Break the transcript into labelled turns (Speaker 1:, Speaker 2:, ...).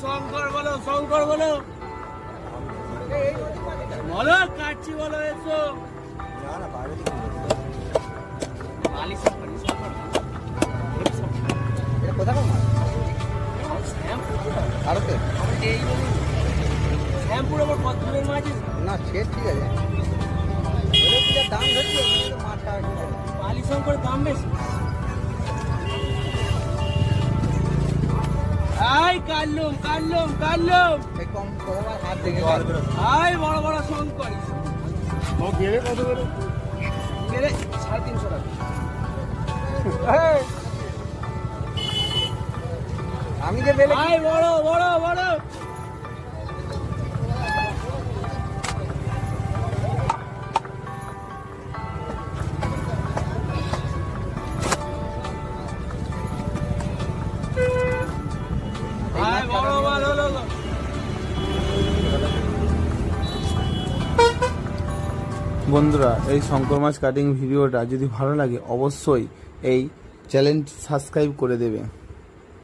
Speaker 1: শঙ্কর বলো, শঙ্কর বলো, বলো কাটছি বলো, এসো। শ্যামপুর আমার কত দূরের মাছ
Speaker 2: না সে ঠিক আছে, দাম ধরছি মাছটা
Speaker 1: বালি শঙ্করের দাম বেশি। আই কাটলুম কাটলুম কাটলুম,
Speaker 2: কম হাত দেখে
Speaker 1: আই বড় বড় শঙ্কর
Speaker 2: গেলে কত করে?
Speaker 1: গেলে 350 টাকা।
Speaker 2: আমি যে বেলে
Speaker 1: আই বড় বড় বড়
Speaker 3: বন্ধুরা, এই শঙ্কর মাছ কাটিং ভিডিওটা যদি ভালো লাগে অবশ্যই এই চ্যানেল সাবস্ক্রাইব করে দেবে।